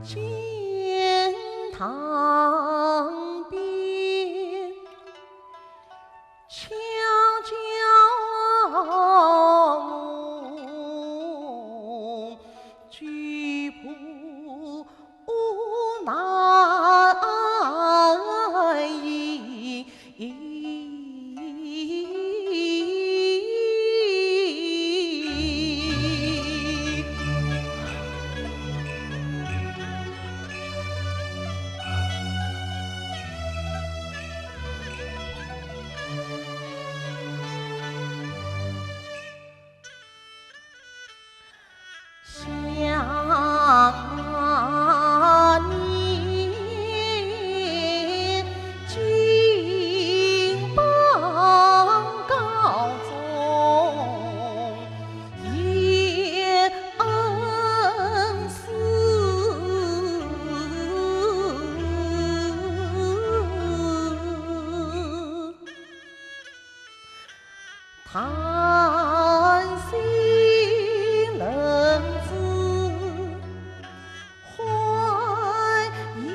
见塘边悄悄梦，举步难移。想那年金榜高中叶恩师，叹息人子怀燕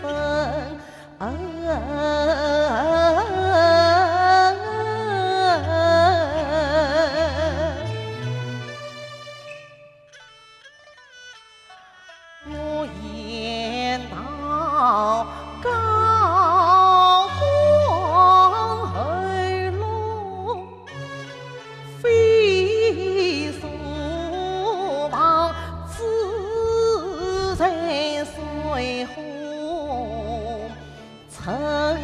生，我言到高皇后龙飞速望，自在水红成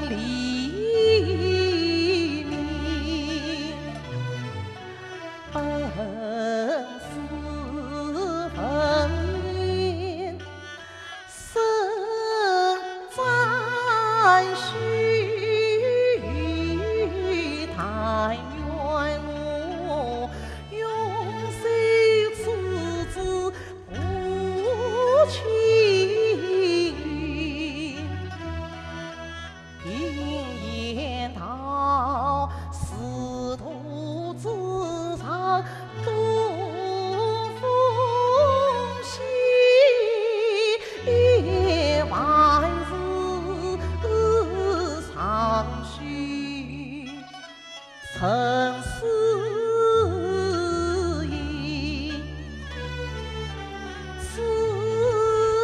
黎明，本是分娩生在须太原我用手此子不轻云，并言道仕途之上多风喜，万事常须诚实意，此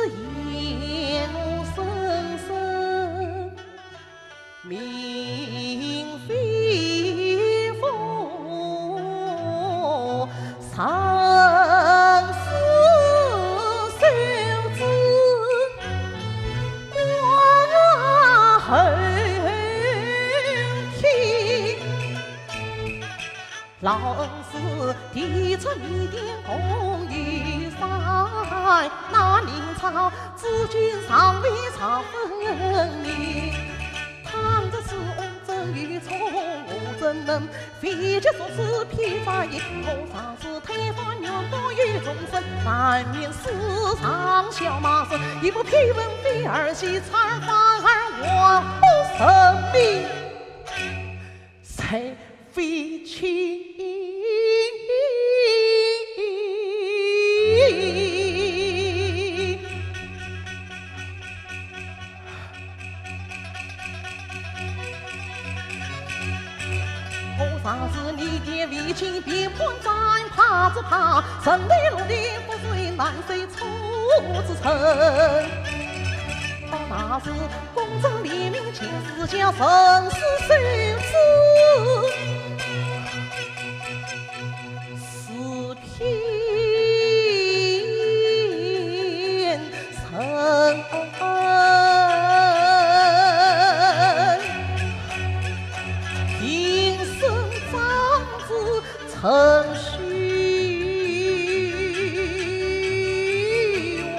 言我深深明非佛，生死受之关后天，老恩师提出米甸共一山，那明朝至今尚未查分明。倘这是翁真与错，我怎能非其所思披在衣？头上是太方娘多于众生，难免世上小马生，一不批文非儿戏，残反而我不生命，谁非情？头上是你爹为情别判战，怕只怕神雷落地不遂难随处之城。到那时公正黎明，请思想生死受之，是偏生。程序王，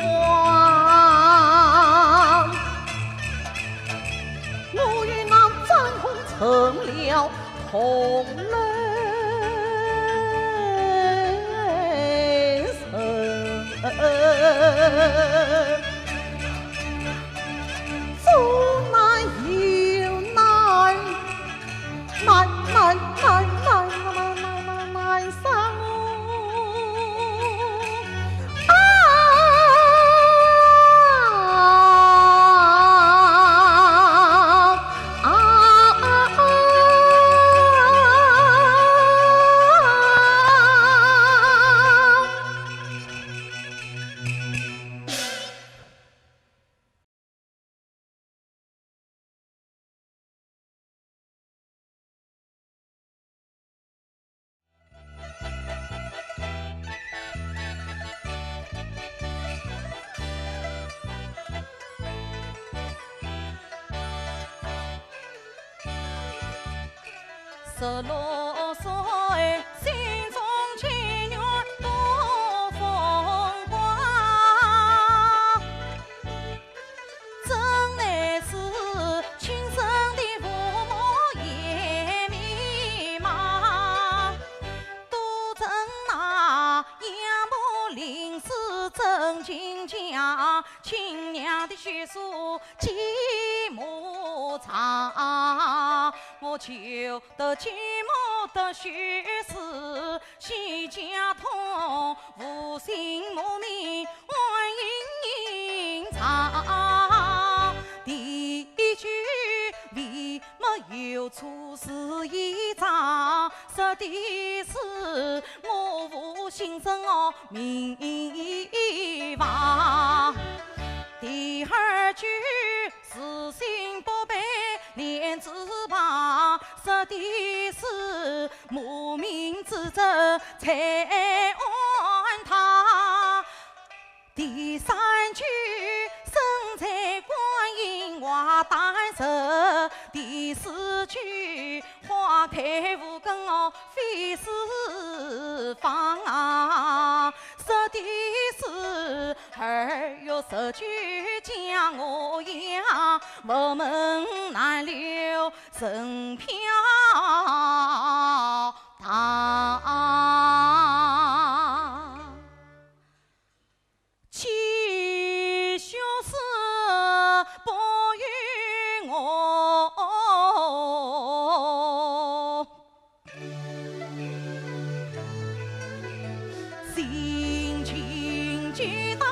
我与那战红成了同类生。16岁，心中情愿多风光，真乃是亲生的父母也迷茫，都称那杨母临死真情讲，亲娘的血书几幕长，我求得寂寞的血丝，西家痛，无心母命万应隐藏。第一句为没有出世一张，实的是我无心生哦名望。第二句是心宝贝莲字旁，实的是母命之责才安堂。第三句生在观音话诞生，第四句花开无根哦非是芳，实的是2月10句将我养，佛门难留人飘荡。七小时不与我，心情激荡。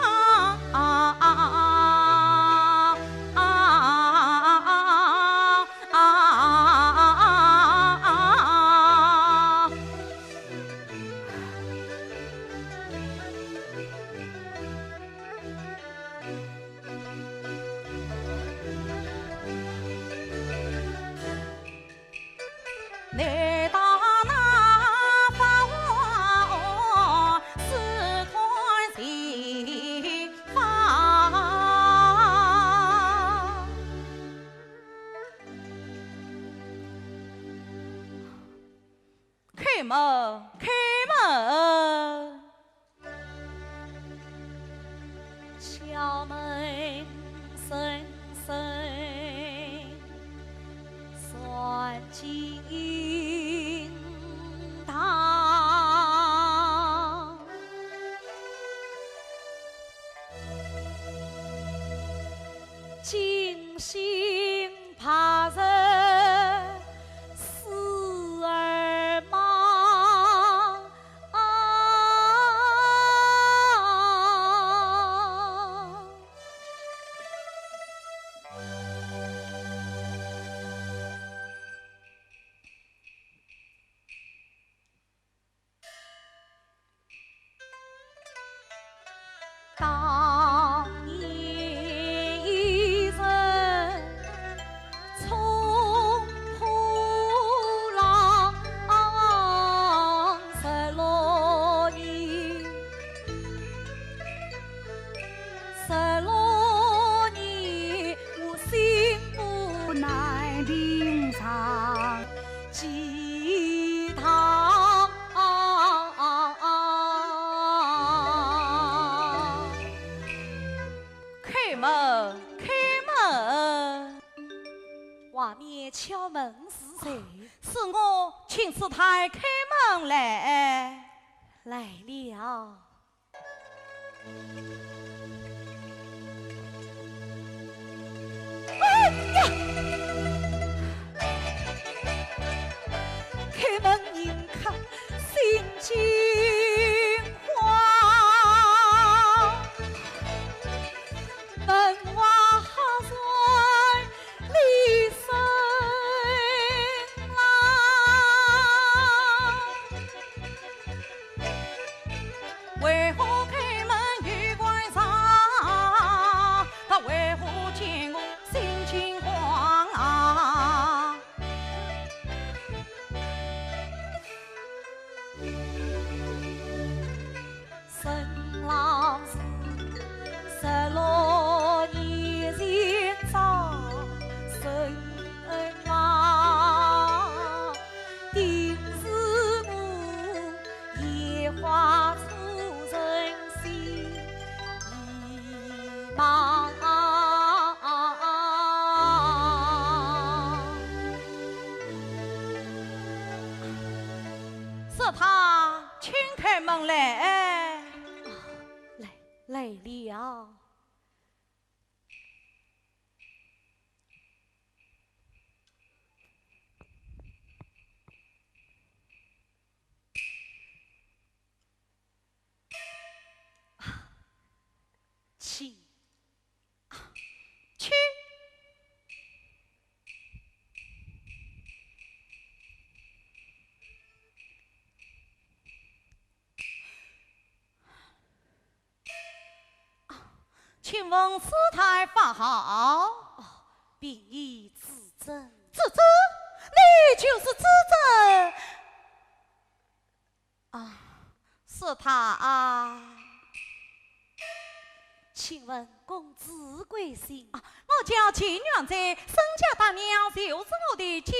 来到那法王四川前方，开门，开门，敲门声声算尽堂，惊心怕人死儿忙，当年一人冲破浪16年，16年我心不难平常，几趟开门，开门！外面敲门是谁？是我请师太开门来。来了。哎呀！开门迎客心惊慌，门外人厉声浪，为何开门遇怪人？开门来。来了。请去。请问师太法号？并以自珍。自珍，你就是自珍啊？是他啊？请问公子贵姓？我叫秦娘子，沈家大娘就是我的继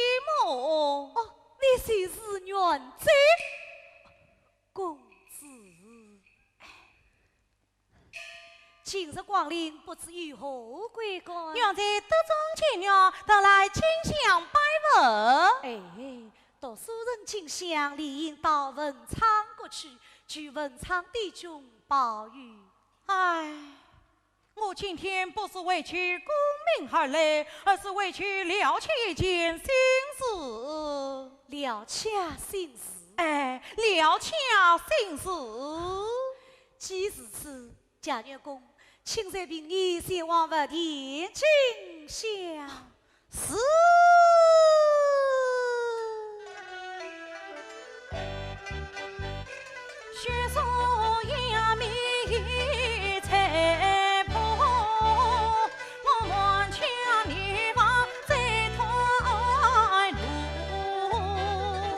母。你是是娘子？公子，今日光临，不知如何归干？娘子得中前娘，特来请相拜问。哎，读书人进香，理应到文昌过去，据文昌弟兄报语。唉，我今天不是为取功名而来，而是为去了却一件心事。了却心事。哎，了却心事。既如此，贾月公，请随并你前往佛殿进香。是。雪松杨梅菜谱，我满腔泥望在台路，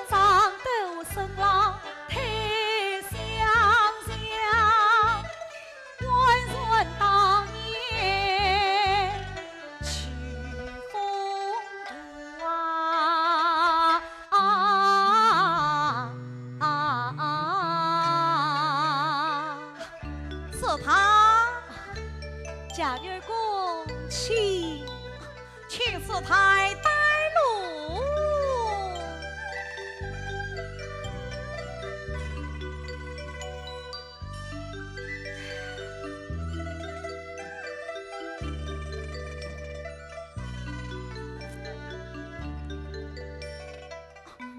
长斗声浪太香香，温润当年曲风度是他。贾月公，请师太带路。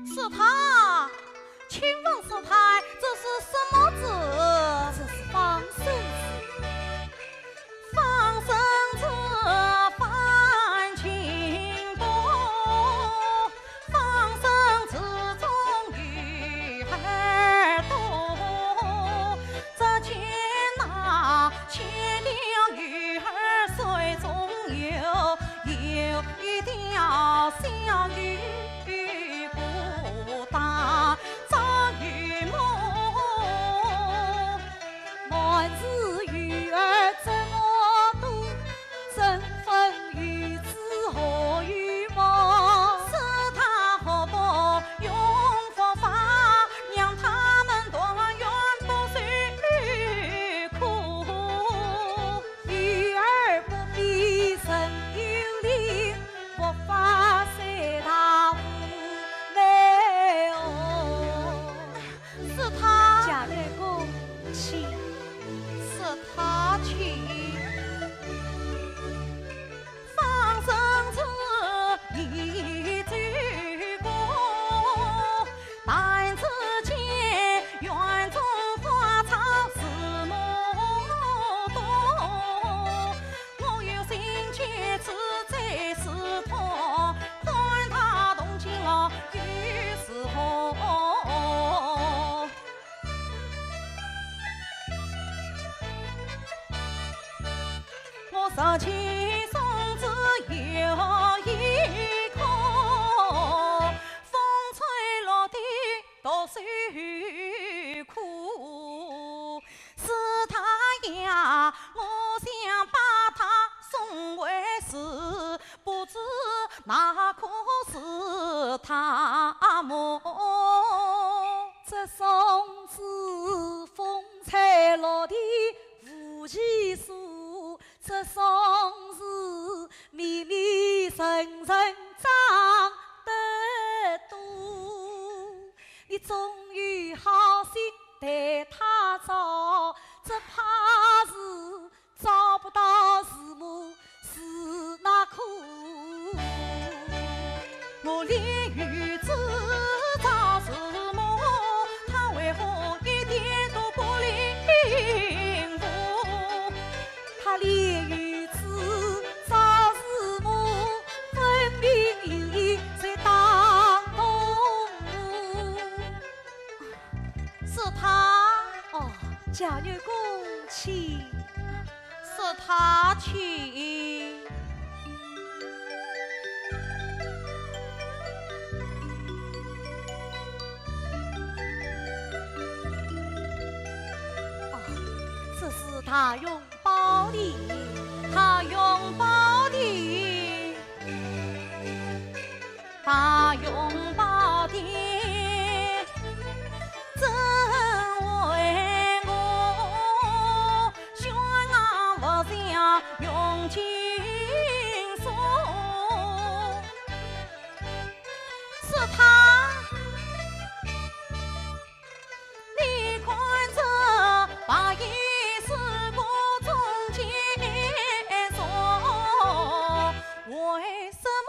是他，请问师太，这是什么字？这是放生字。放生字翻清波，放生字中鱼儿多。只见那牵条鱼儿水中游，有一条小鱼不大，长鱼母。满是鱼儿怎么多？争分鱼子何与忙？是他何不用佛法，让他们断冤不受苦？鱼儿不必神有灵，佛法随他无奈哦。是他，贾月公，请。是他去放生子一句过，但只见园中花草似么多，我有心却此在是托，看他动情了于是何？我拾起松子有一颗，风吹落地多受苦。是他呀，我想把他送回师，不知那可是他么？这松子风吹落地无其数，这松子密密层层长得多。你终于好心待贾女公请，是他请。这是他用宝的，他用宝的，他用宝的，真为我悬崖不下用情锁，是他。你看这把衣是个中间说，为什么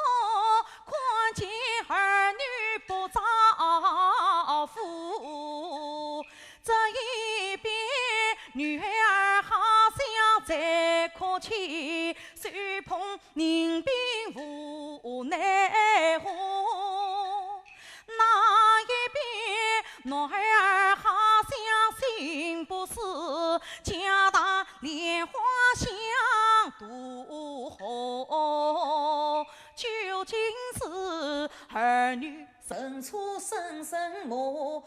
看见儿女不照父？这一边女儿好像在哭泣，手捧人兵无奈何。那一边女儿好像心不死，家大莲花香独红。究竟是儿女生出生什么？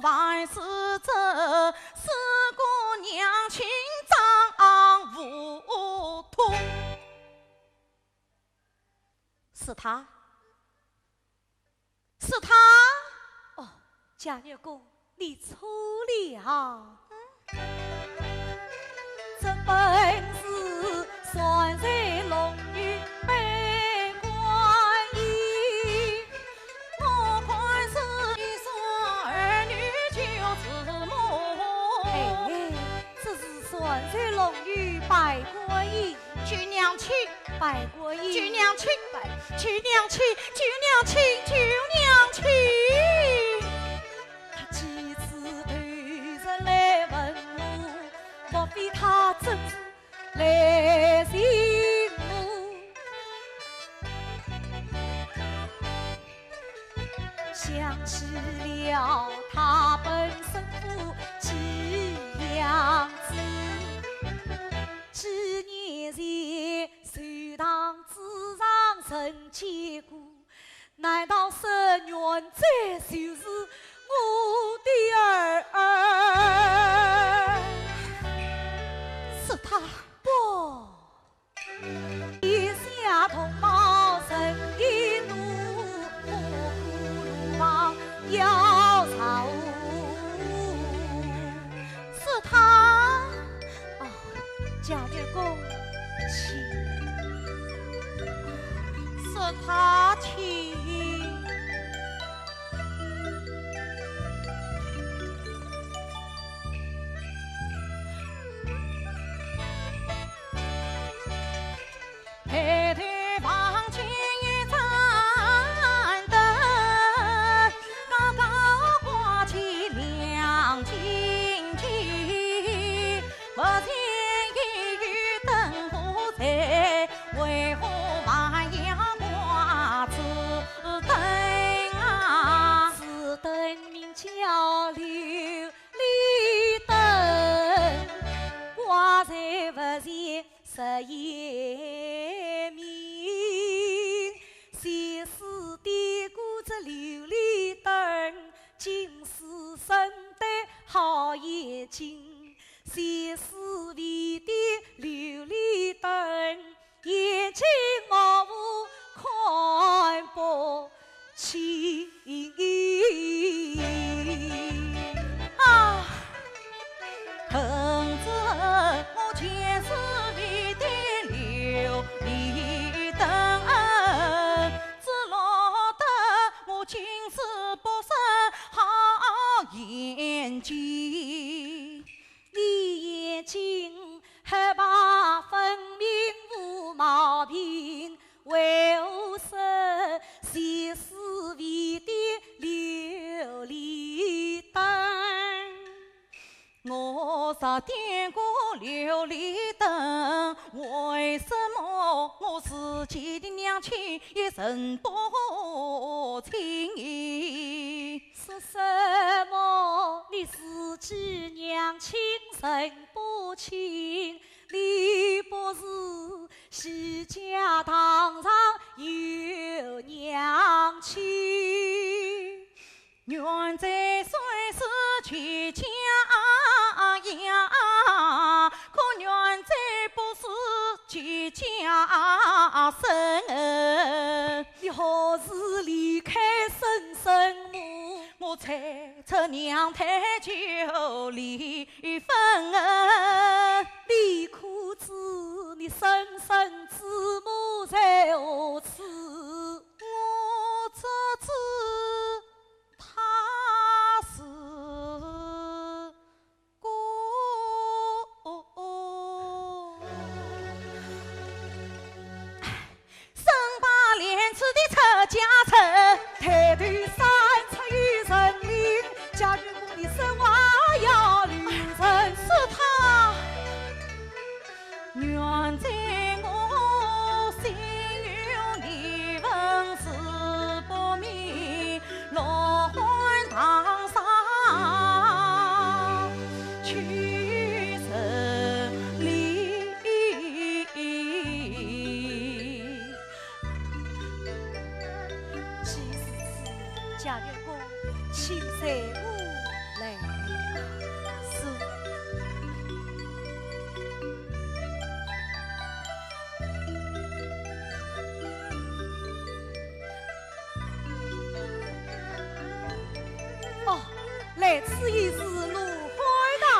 还是这四姑娘情长无图？是他，是他。哦，贾女公，你错了。这本是双水龙女被观音，我看是一双儿女就是梦。哎，这是双水龙女拜观音，举娘亲，拜观音，举娘亲，拜举娘亲，举娘亲，举娘亲。他几次突然来问我，莫非他真是来寻我？想起了他本生父季阳子，几年前隋唐之上曾见过，难道十元这就是我的儿？是他不，一下同胞神的怒，路旁要朝。是他。哦，贾女公，请。是他请。排队房前一盏灯，高高挂起亮晶晶。不见一语灯火在，为何还要挂此灯啊？此灯名叫琉璃灯，挂在不前10面。前世点过这琉璃灯，今世生得好眼睛。前世为点琉璃灯，眼睛我无看不清。啊，恨着我前世为点琉璃灯，只落得我今世不生好眼睛。你眼睛黑白分明无毛病，为何是前世为点琉璃灯？我若点过琉璃灯，为什么我自己的娘亲一人不清？说什么？你自己娘亲人不亲，你不是西家堂上有娘亲。原在虽是全家呀，可原在不是全家生。你何时离开生生母？我猜测娘胎就离分。你可知你生身之母在何处？我只知他是孤。生把廉耻的出家仇，抬头三尺有神灵，家园公的生娃要留神。是他原在我心有你文是不明，落荒唐上去神灵。既是此，家园公请随我来。是。哦，来此一是芦花堂。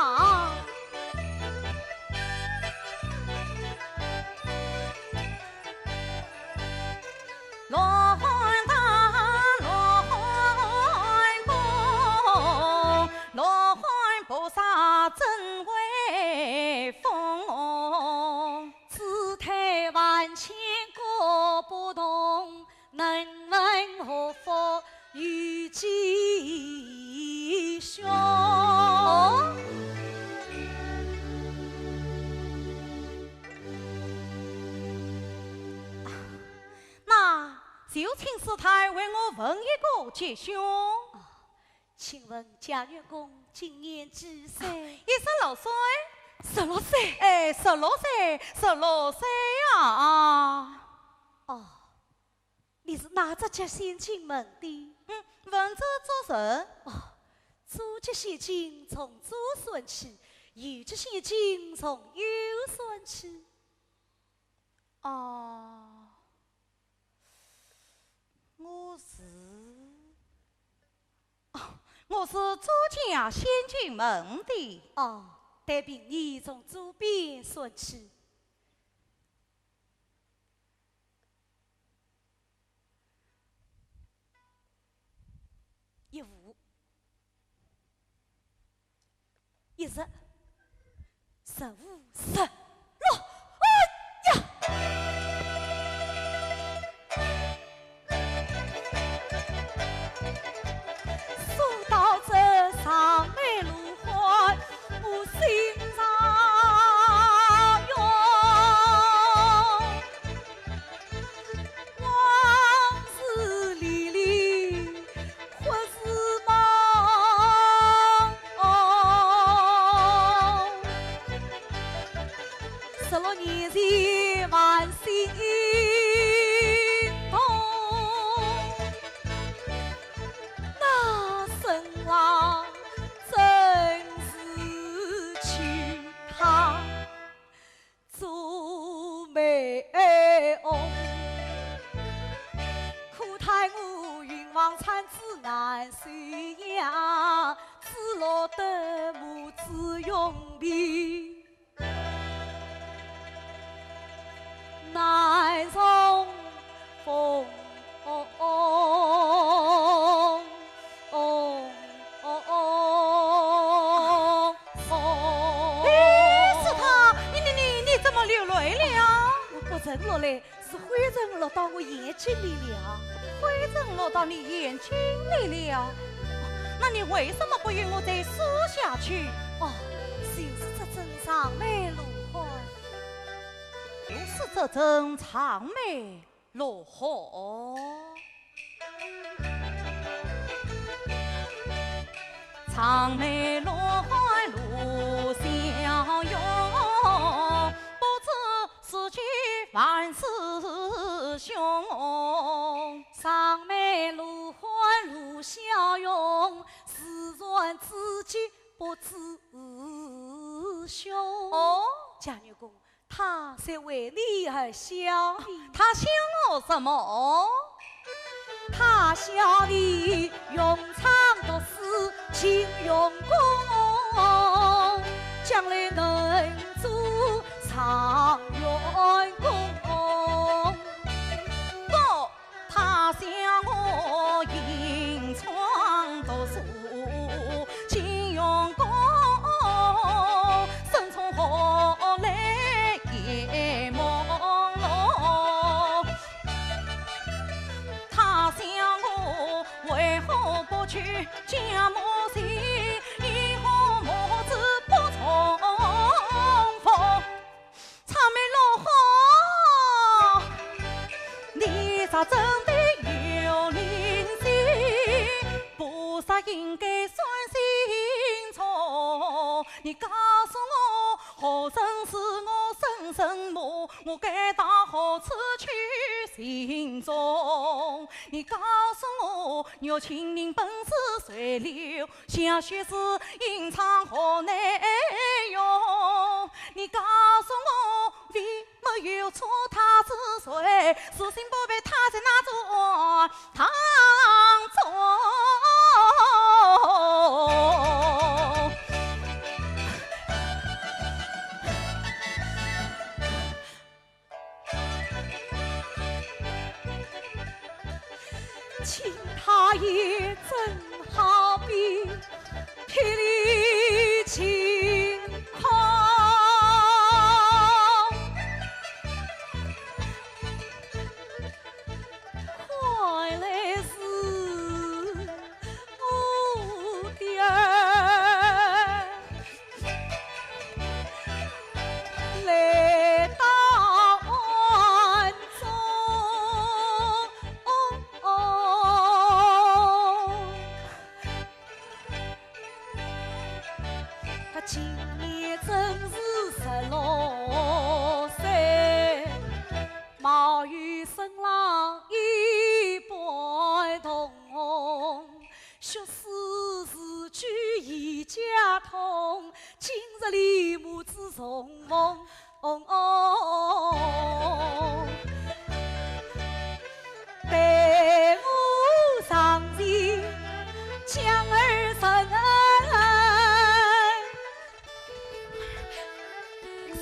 落荒唐，落荒宫，落荒菩萨真威风。姿态万千各不同，能问何福与吉凶？那就请师太为我问一个吉凶。请问家园公今年几岁16岁？16岁。哎，16岁，16岁呀！哦，你是哪只家先进门的？文字做人。左脚先进从左算起，右脚先进从右算起。我是左家先进门的。但凭你从左边算起。15、10、15、16。到这上美芦花，我心上往事历历或是梦。16年前万心痛。真是娶她做媒翁，可叹我云王产子难随养，只落得母子永别难容风。尘落来是灰尘落到我眼睛里了，灰尘落到你眼睛里了。那你为什么不与我再说下去？就是这阵长眉芦花，就是这阵长眉芦花。长眉落花露笑容，不知是去万事凶。上眉露花露笑容，自然自己不知凶。哦，贾女公，他是为你而笑的，他想我什么？他笑你用长的事情用功，将来能做长员工。不，他想我隐藏读书，勤用功，生从何来也朦胧。他想我为何不去家母亲，以后母子不重逢。长眉落花，你咋真的有灵性？菩萨应该算心错。你告诉我，何人是我生身母？我该到何处去行踪？你告诉我，有情人本是随流，想学是隐藏何内容？你告诉我，为没有错他是谁？死心不被他在那座堂中。情他也真好比霹雳情狂，快来是我的儿，来到暗中。他今年真是16岁，貌与新郎一般同，学识字句一家通，今日里母子重逢。待我上前将儿生。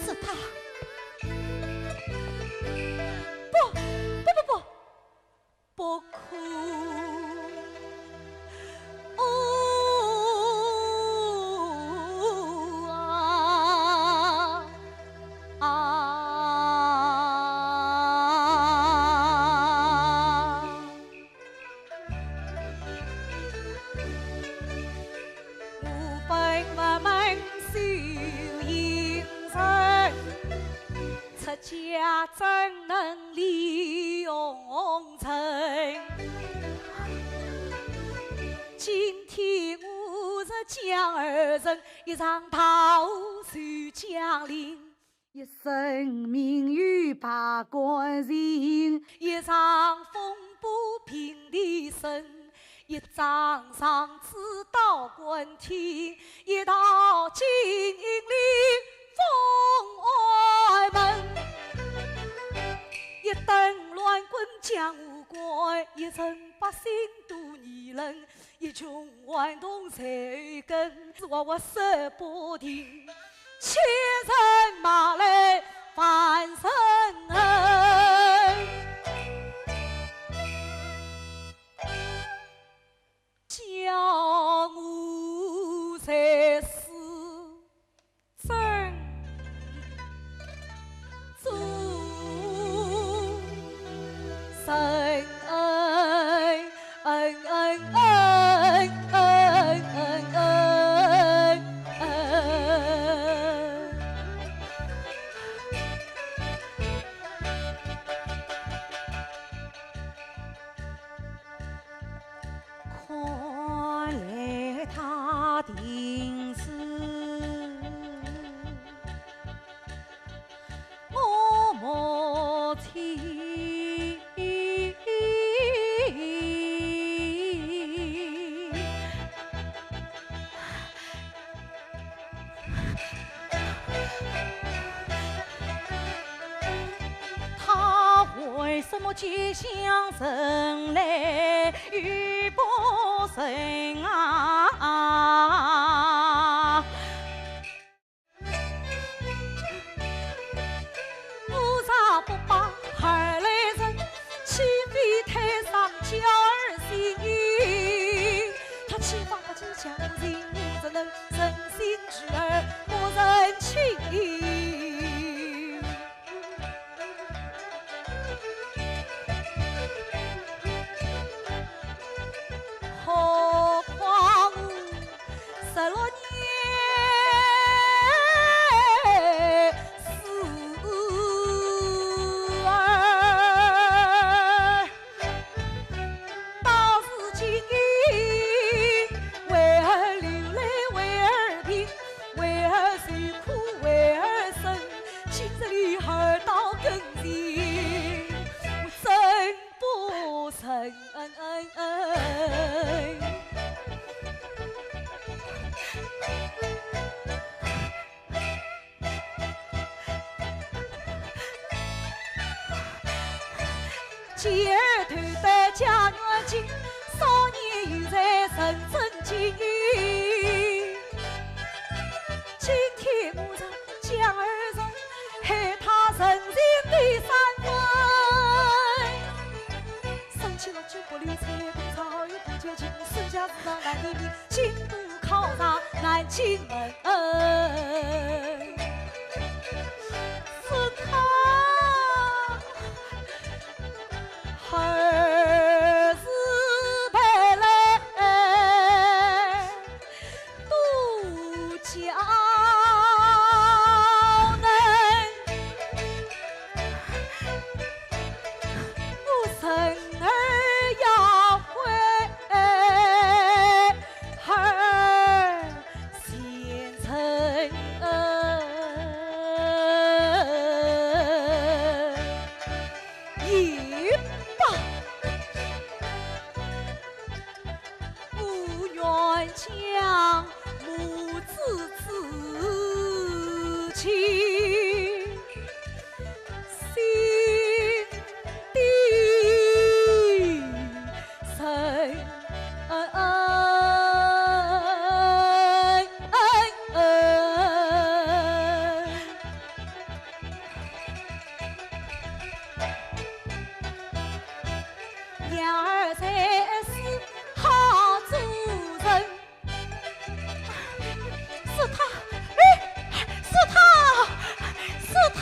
是他，不哭。我本不门修营生，出家怎能理红尘？今天我是江儿人，一场桃树降临，一生命运把关人，一场风波平地生，一张上刺刀关天，一道金陵封外门，一灯乱棍将无关，一城百姓度泥人，一穷顽童谁根，只我手不停，千人马来翻身恩。叫我才是真主神恩恩恩恩恩恩恩恩。看来他他定是我母亲，他为什么吉祥人来与不成啊？菩萨不把孩来人，岂非太上娇儿心？他岂放不知强人，怎能真心之儿不认情？何况16年4儿，到如今为儿流泪，为儿病，为儿受苦，为儿生，今日里儿到更地，我真不成。继儿头得家园近，少年又在认真经。今天母亲将儿人，害他人心的3分。生气了就不留彩虹草，有不绝情，孙家子上难离离，进步考上南京门。是他。儿子陪来渡江南，我生儿要回儿县城。将母子之情，心底深。两儿才是好主人。是他，是他，是他，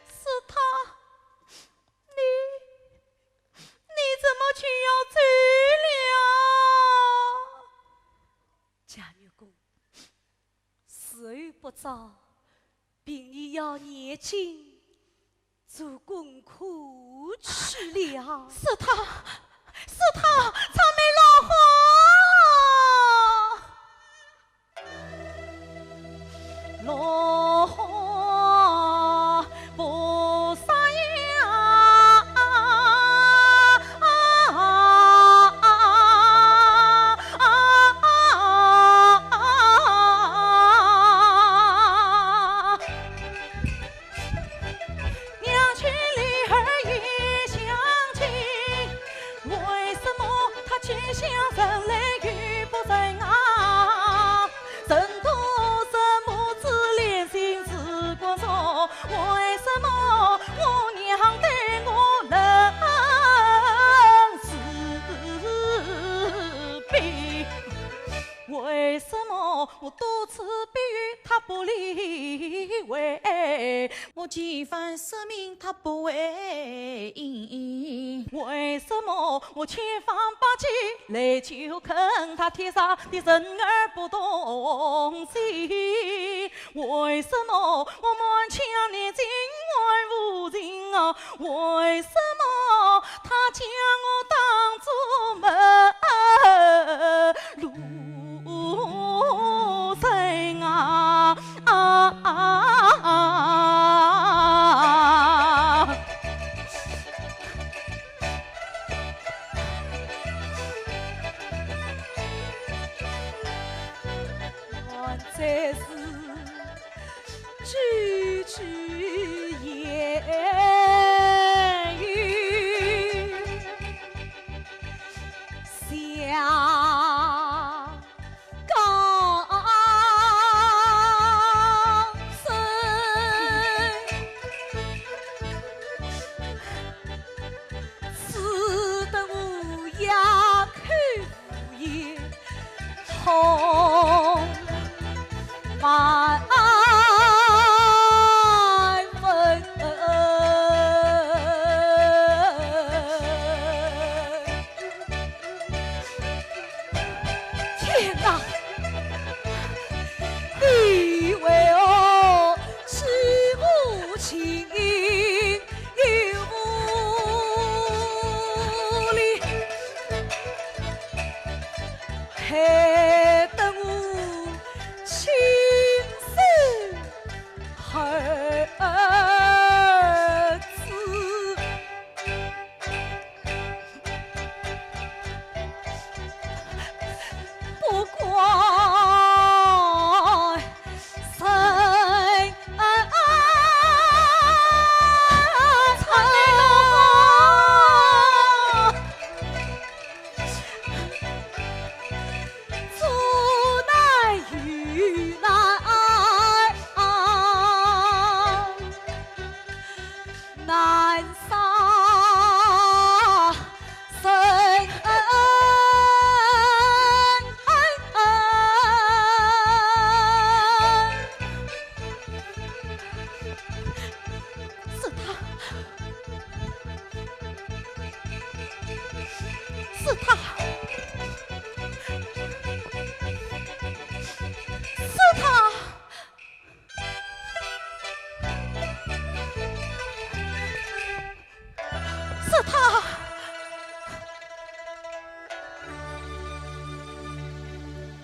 是他！你怎么去要走了？贾女公，时日不早，并你要年轻做功课去了。是他，是他，长眉老花。落花不撒芽，娘亲女儿也相亲，为什么他去向人来与不成啊？人多为什么我娘对我冷慈悲？为什么我多次避雨他不理会？我几番说明他不为意。为什么我千方百计来求恳他天上的人儿不动心？为什么我满腔的情爱无情啊？为什么他将我当作门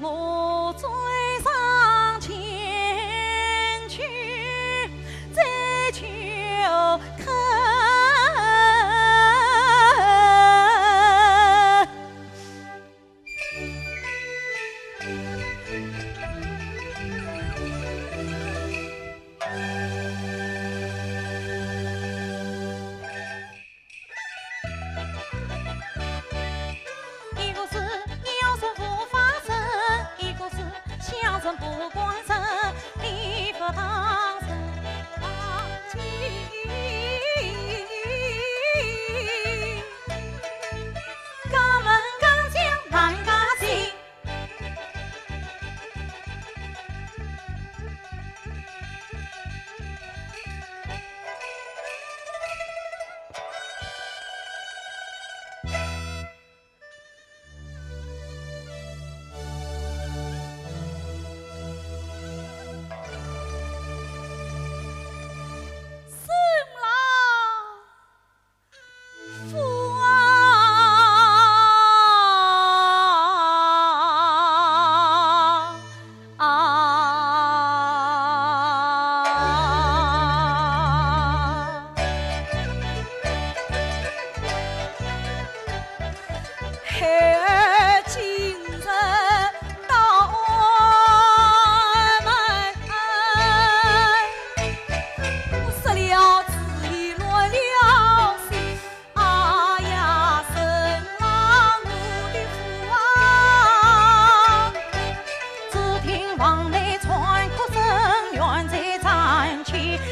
我追上前去，再求看。一个是腰酸不发声，一个是相声不关声，你不当声啊情，肛门肛腔难嘎心。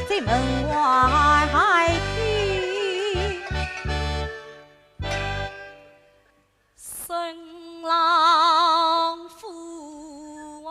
在门外听，新郎夫啊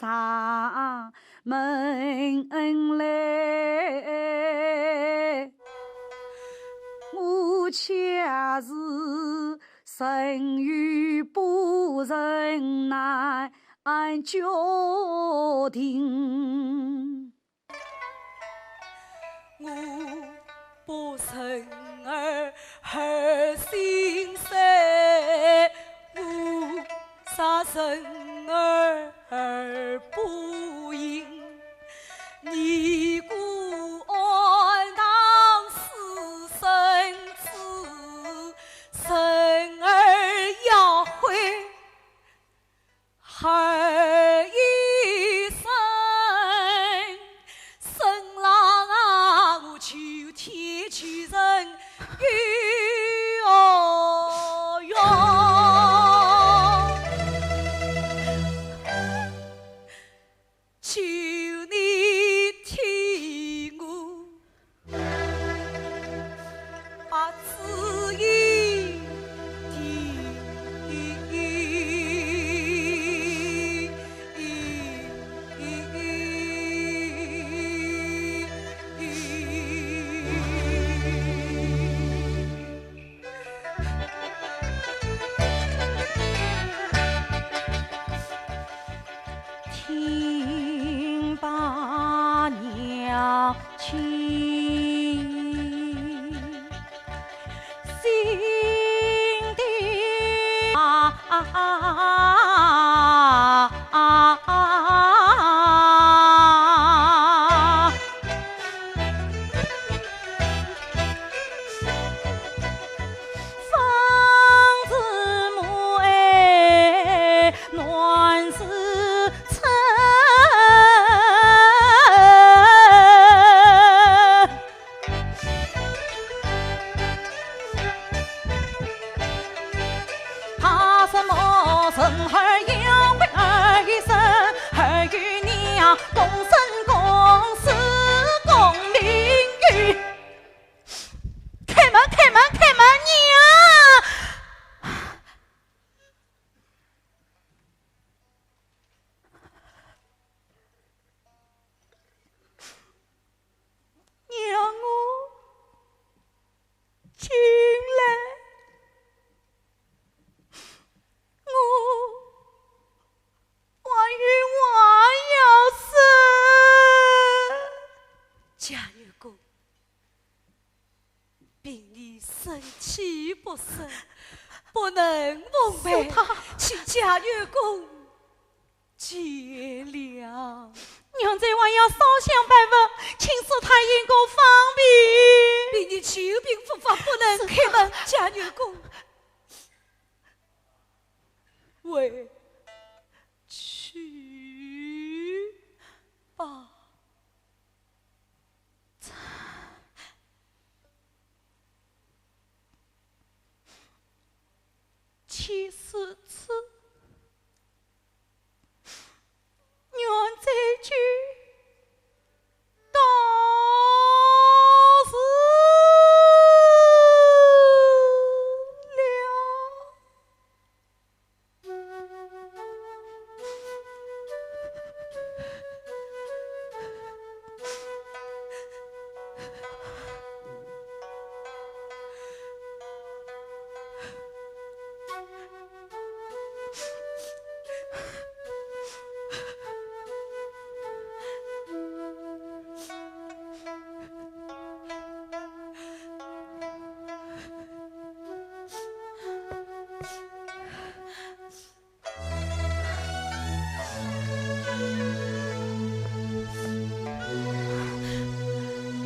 上门来，我却是生于不人难家庭，我不生儿心塞，我杀生儿不应，你故安当私生子，生儿要回儿一生，生郎啊，我求天求人。了情，心的房子母哎，暖是城。怕什么生儿要为儿一生，儿与娘共生共死共命运。开门开门开门，娘！娘我进来。我与我有事。贾月公，病你生气不生，不能蒙昧，请贾月公见谅。娘在还要烧香拜佛，请示太阴公方便。病你久病复发，不能开门。贾月公，回去吧。其实此娘这句倒是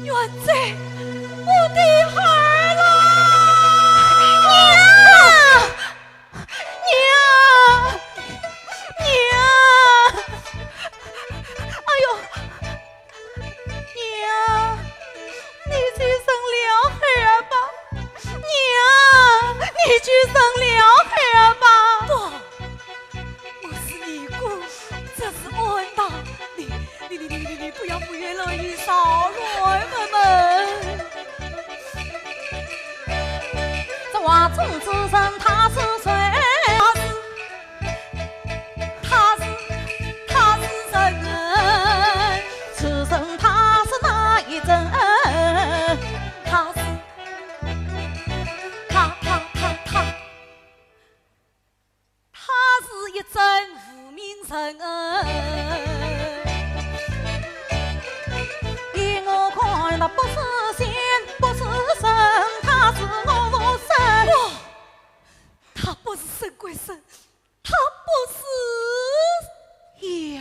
原在我的儿了。娘，哎呦，娘，你去生了孩吧，娘，你去生了孩吧。不，我是尼姑，这是恩大。你不要不愿乐意少入儿们。这话中之人他是谁？他是人，此人他是哪一人？他是一真无名人。依我看，他不是仙，不是神，他是我无神。哇，他不是神归神，他不是呀。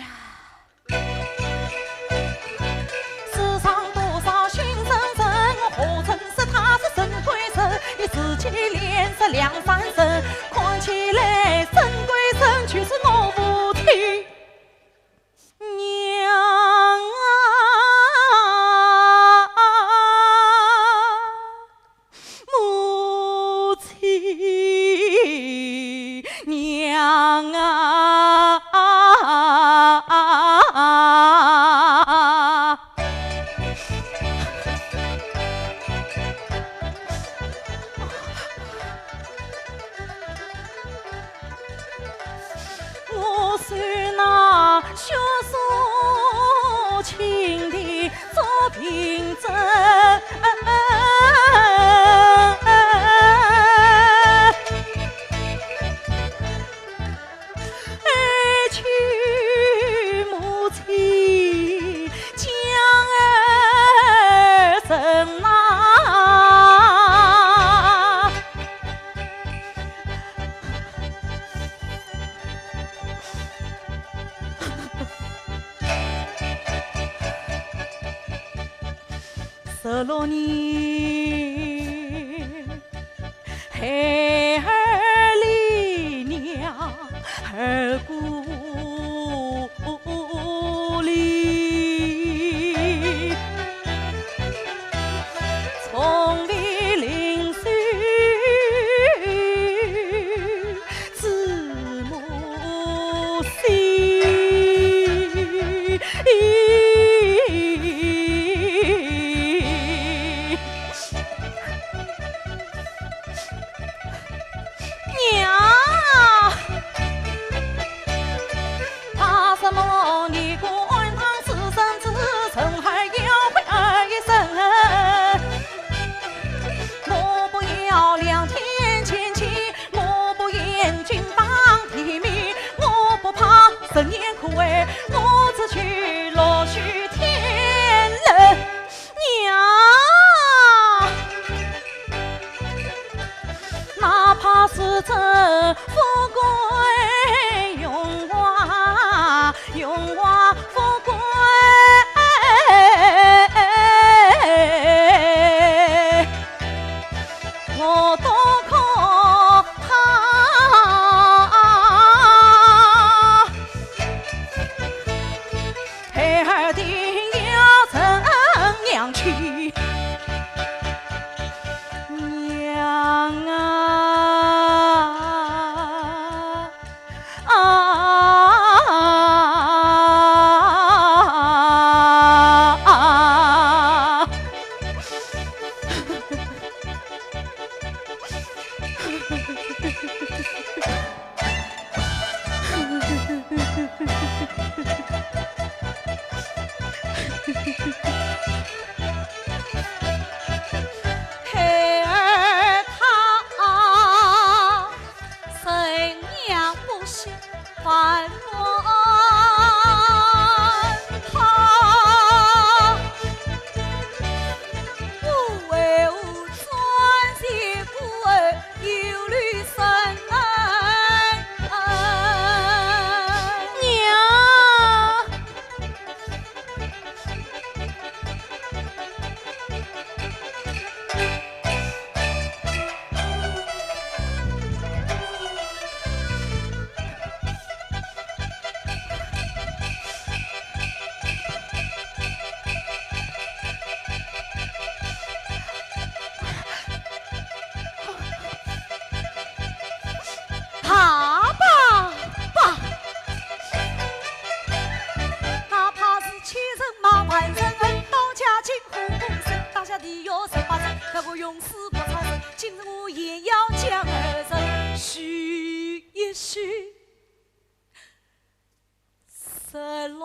16年，孩儿离娘而故里，从未领受子母心。娘，怕什么？你官堂私生子，陈孩要回儿一生。我不要两天前妻，我不言君当提名，我不怕10年苦味，我只取落须天人。娘，哪怕是这富贵荣华富贵，我都可怕。孩儿定要成娘去，娘孩儿他生娘不孝，还管他，无为无专心孤儿，有虑生娘。怕吧，爸，哪怕是千人马万人恩，刀家金虎公神，大下地有18层，可我永世不超生。今日我也要将儿人许一许，16